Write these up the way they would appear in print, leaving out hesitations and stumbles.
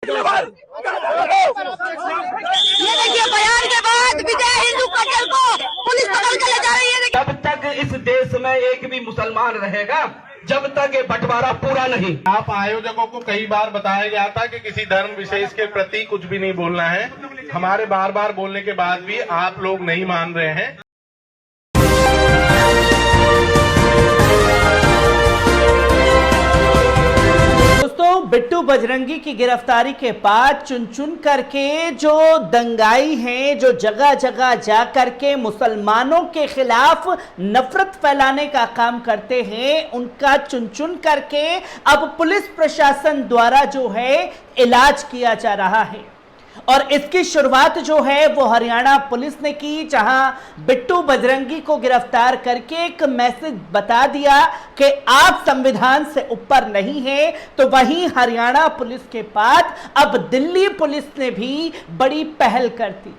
ये देखिए बयान के बाद विजय हिंदू कटल को पुलिस पकड़ के ले जा रही है। जब तक इस देश में एक भी मुसलमान रहेगा, जब तक ये बंटवारा पूरा नहीं। आप आयोजकों को कई बार बताया गया था कि किसी धर्म विशेष के प्रति कुछ भी नहीं बोलना है। हमारे बार बार बोलने के बाद भी आप लोग नहीं मान रहे हैं। बिट्टू बजरंगी की गिरफ्तारी के बाद चुन चुन करके जो दंगाई हैं, जो जगह जगह जा करके मुसलमानों के खिलाफ नफरत फैलाने का काम करते हैं, उनका चुन चुन करके अब पुलिस प्रशासन द्वारा जो है इलाज किया जा रहा है। और इसकी शुरुआत जो है वो हरियाणा पुलिस ने की, जहां बिट्टू बजरंगी को गिरफ्तार करके एक मैसेज बता दिया कि आप संविधान से ऊपर नहीं हैं। तो वहीं हरियाणा पुलिस के बाद अब दिल्ली पुलिस ने भी बड़ी पहल कर दी,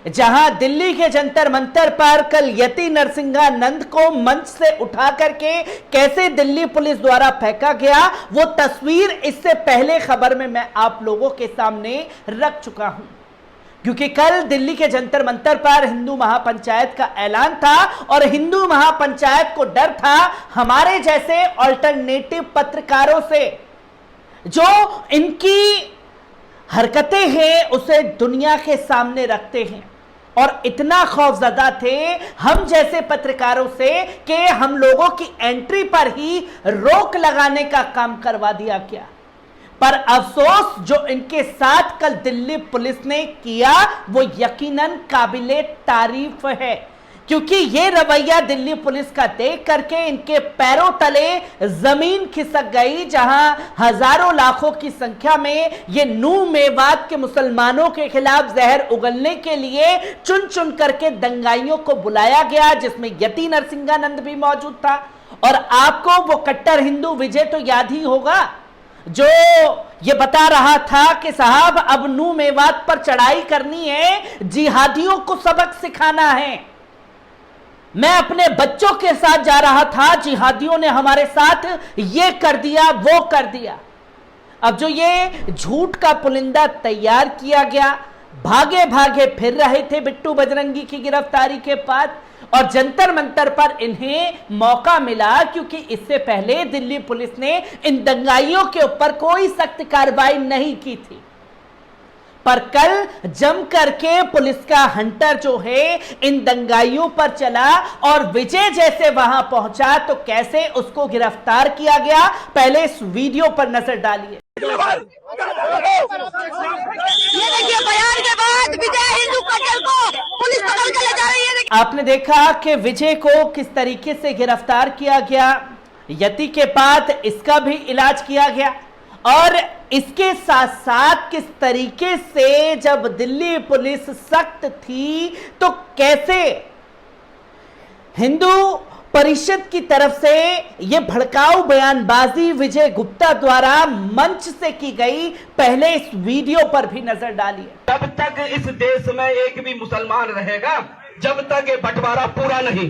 जहां दिल्ली के जंतर मंतर पर कल यति नरसिंहानंद को मंच से उठा करके कैसे दिल्ली पुलिस द्वारा फेंका गया, वो तस्वीर इससे पहले खबर में मैं आप लोगों के सामने रख चुका हूं। क्योंकि कल दिल्ली के जंतर मंतर पर हिंदू महापंचायत का ऐलान था और हिंदू महापंचायत को डर था हमारे जैसे ऑल्टरनेटिव पत्रकारों से, जो इनकी हरकतें हैं उसे दुनिया के सामने रखते हैं, और इतना खौफजदा थे हम जैसे पत्रकारों से कि हम लोगों की एंट्री पर ही रोक लगाने का काम करवा दिया गया। पर अफसोस जो इनके साथ कल दिल्ली पुलिस ने किया वो यकीनन काबिले तारीफ है, क्योंकि ये रवैया दिल्ली पुलिस का देख करके इनके पैरों तले जमीन खिसक गई, जहां हजारों लाखों की संख्या में ये नूह मेवात के मुसलमानों के खिलाफ जहर उगलने के लिए चुन चुन करके दंगाइयों को बुलाया गया, जिसमें यति नरसिंहानंद भी मौजूद था। और आपको वो कट्टर हिंदू विजय तो याद ही होगा, जो ये बता रहा था कि साहब अब नूह मेवात पर चढ़ाई करनी है, जिहादियों को सबक सिखाना है। मैं अपने बच्चों के साथ जा रहा था, जिहादियों ने हमारे साथ ये कर दिया वो कर दिया। अब जो ये झूठ का पुलिंदा तैयार किया गया, भागे भागे फिर रहे थे बिट्टू बजरंगी की गिरफ्तारी के बाद, और जंतर मंतर पर इन्हें मौका मिला, क्योंकि इससे पहले दिल्ली पुलिस ने इन दंगाइयों के ऊपर कोई सख्त कार्रवाई नहीं की थी। पर कल जम करके पुलिस का हंटर जो है इन दंगाइयों पर चला, और विजय जैसे वहां पहुंचा तो कैसे उसको गिरफ्तार किया गया, पहले इस वीडियो पर नजर डालिए। ये देखिए बयान के बाद विजय हिंदू कटल को पुलिस पकड़ के ले जा रही है। आपने देखा कि विजय को किस तरीके से गिरफ्तार किया गया, यति के बाद इसका भी इलाज किया गया, और इसके साथ साथ किस तरीके से जब दिल्ली पुलिस सख्त थी तो कैसे हिंदू परिषद की तरफ से यह भड़काऊ बयानबाजी विजय गुप्ता द्वारा मंच से की गई, पहले इस वीडियो पर भी नजर डालिए। जब तक इस देश में एक भी मुसलमान रहेगा, जब तक ये बंटवारा पूरा नहीं।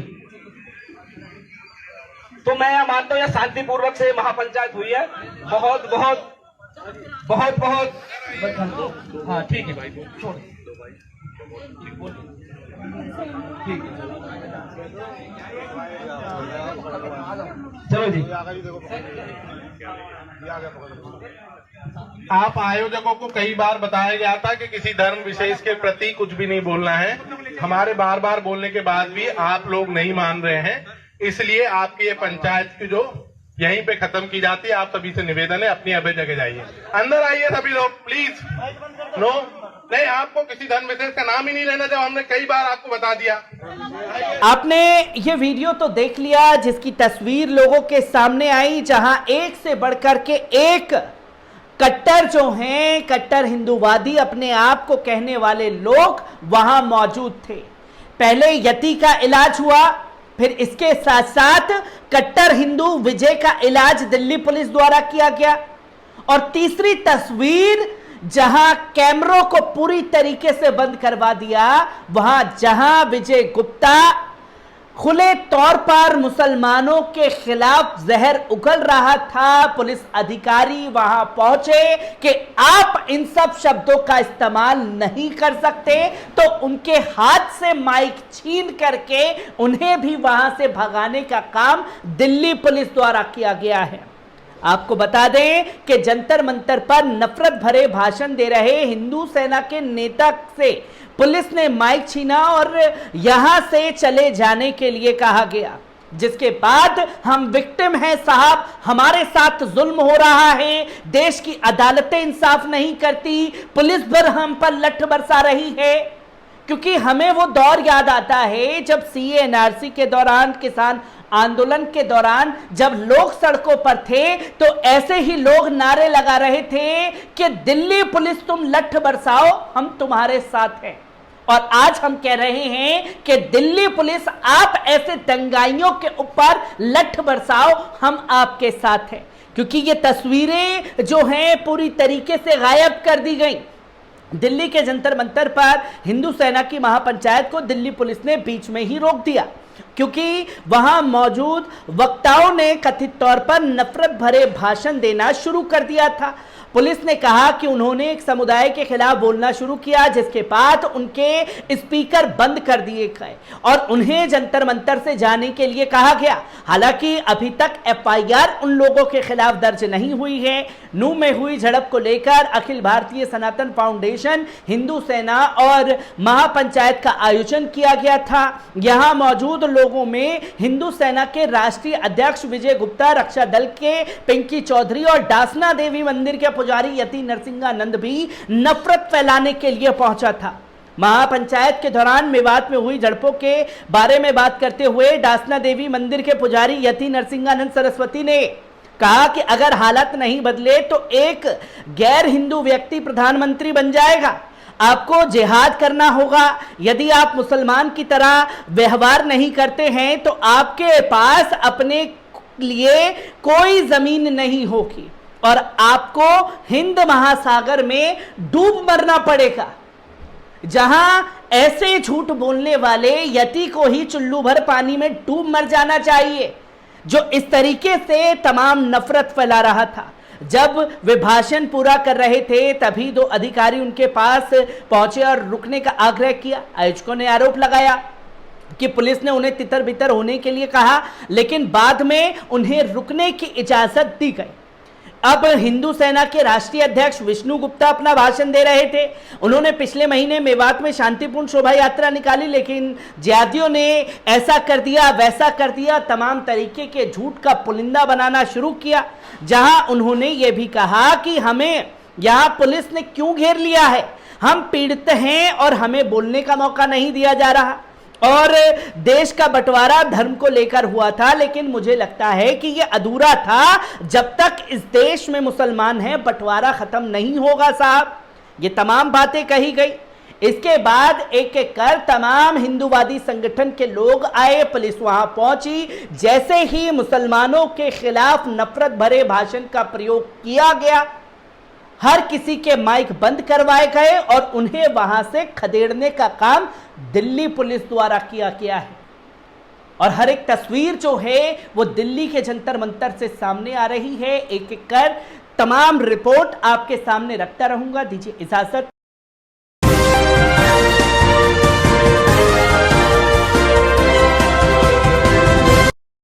तो मैं यह मानता हूं यह शांतिपूर्वक से महापंचायत हुई है। बहुत बहुत बहुत बहुत हाँ ठीक है भाई, छोड़ ठीक है, चलो जी। आप आयोजकों को कई बार बताया गया था कि किसी धर्म विशेष के प्रति कुछ भी नहीं बोलना है। हमारे बार बार बोलने के बाद भी आप लोग नहीं मान रहे हैं, इसलिए आपकी ये पंचायत की जो यहीं पे खत्म की जाती है। आप सभी से निवेदन है, अपनी अपनी जगह जाइए, अंदर आइए सभी लोग प्लीज। नो नहीं, आपको किसी धर्म विशेष का नाम ही नहीं लेना, जब हमने कई बार आपको बता दिया। आपने ये वीडियो तो देख लिया, जिसकी तस्वीर लोगों के सामने आई, जहां एक से बढ़कर के एक कट्टर जो हैं, कट्टर हिंदूवादी अपने आप को कहने वाले लोग वहां मौजूद थे। पहले यति का इलाज हुआ, फिर इसके साथ साथ कट्टर हिंदू विजय का इलाज दिल्ली पुलिस द्वारा किया गया, और तीसरी तस्वीर जहां कैमरों को पूरी तरीके से बंद करवा दिया, वहां जहां विजय गुप्ता खुले तौर पर मुसलमानों के खिलाफ जहर उगल रहा था। पुलिस अधिकारी वहां पहुंचे कि आप इन सब शब्दों का इस्तेमाल नहीं कर सकते, तो उनके हाथ से माइक छीन करके उन्हें भी वहां से भगाने का काम दिल्ली पुलिस द्वारा किया गया है। आपको बता दें कि जंतर मंतर पर नफरत भरे भाषण दे रहे हिंदू सेना के नेता से पुलिस ने माइक छीना और यहां से चले जाने के लिए कहा गया, जिसके बाद हम विक्टिम हैं साहब, हमारे साथ जुल्म हो रहा है, देश की अदालतें इंसाफ नहीं करती, पुलिस भर हम पर लठ बरसा रही है। क्योंकि हमें वो दौर याद आता है जब सीए एनआरसी के दौरान, किसान आंदोलन के दौरान जब लोग सड़कों पर थे तो ऐसे ही लोग नारे लगा रहे थे कि दिल्ली पुलिस तुम लठ बरसाओ, हम तुम्हारे साथ हैं। और आज हम कह रहे हैं कि दिल्ली पुलिस आप ऐसे दंगाइयों के ऊपर लठ बरसाओ, हम आपके साथ हैं। क्योंकि ये तस्वीरें जो हैं पूरी तरीके से गायब कर दी गई। दिल्ली के जंतर मंतर पर हिंदू सेना की महापंचायत को दिल्ली पुलिस ने बीच में ही रोक दिया, क्योंकि वहां मौजूद वक्ताओं ने कथित तौर पर नफरत भरे भाषण देना शुरू कर दिया था। पुलिस ने कहा कि उन्होंने एक समुदाय के खिलाफ बोलना शुरू किया, जिसके बाद उनके स्पीकर बंद कर दिए गए और उन्हें जंतर मंतर से जाने के लिए कहा गया। हालांकि अभी तक एफआईआर उन लोगों के खिलाफ दर्ज नहीं हुई है। नूंह में हुई झड़प को लेकर अखिल भारतीय सनातन फाउंडेशन, हिंदू सेना और महापंचायत का आयोजन किया गया था। यहां मौजूद लोगों में हिंदू सेना के राष्ट्रीय अध्यक्ष विजय गुप्ता, रक्षा दल के पिंकी चौधरी और डासना देवी मंदिर के पुजारी यति नरसिंहानंद भी नफरत फैलाने के लिए पहुंचा था। महापंचायत के दौरान मेवात में हुई झड़पों के बारे में बात करते हुए डासना देवी मंदिर के पुजारी यति नरसिंहानंद सरस्वती ने कहा कि अगर हालत नहीं बदले तो एक गैर हिंदू व्यक्ति प्रधानमंत्री बन जाएगा। आपको जिहाद करना होगा। यदि आप मुसलमान की तरह व्यवहार नहीं करते हैं तो आपके पास अपने लिए कोई जमीन नहीं होगी और आपको हिंद महासागर में डूब मरना पड़ेगा। जहां ऐसे झूठ बोलने वाले यति को ही चुल्लू भर पानी में डूब मर जाना चाहिए, जो इस तरीके से तमाम नफरत फैला रहा था। जब वे भाषण पूरा कर रहे थे तभी दो अधिकारी उनके पास पहुंचे और रुकने का आग्रह किया। आयोजकों ने आरोप लगाया कि पुलिस ने उन्हें तितर बितर होने के लिए कहा, लेकिन बाद में उन्हें रुकने की इजाजत दी गई। अब हिंदू सेना के राष्ट्रीय अध्यक्ष विष्णु गुप्ता अपना भाषण दे रहे थे। उन्होंने पिछले महीने मेवात में शांतिपूर्ण शोभा यात्रा निकाली, लेकिन जिहादियों ने ऐसा कर दिया, वैसा कर दिया, तमाम तरीके के झूठ का पुलिंदा बनाना शुरू किया। जहां उन्होंने ये भी कहा कि हमें यहां पुलिस ने क्यों घेर लिया है, हम पीड़ित हैं और हमें बोलने का मौका नहीं दिया जा रहा। और देश का बंटवारा धर्म को लेकर हुआ था, लेकिन मुझे लगता है कि यह अधूरा था। जब तक इस देश में मुसलमान हैं बंटवारा खत्म नहीं होगा साहब। ये तमाम बातें कही गई। इसके बाद एक एक कर तमाम हिंदूवादी संगठन के लोग आए, पुलिस वहां पहुंची। जैसे ही मुसलमानों के खिलाफ नफरत भरे भाषण का प्रयोग किया गया, हर किसी के माइक बंद करवाए गए और उन्हें वहां से खदेड़ने का काम दिल्ली पुलिस द्वारा किया गया है। और हर एक तस्वीर जो है वो दिल्ली के जंतर मंतर से सामने आ रही है। एक एक कर तमाम रिपोर्ट आपके सामने रखता रहूंगा। दीजिए इजाजत,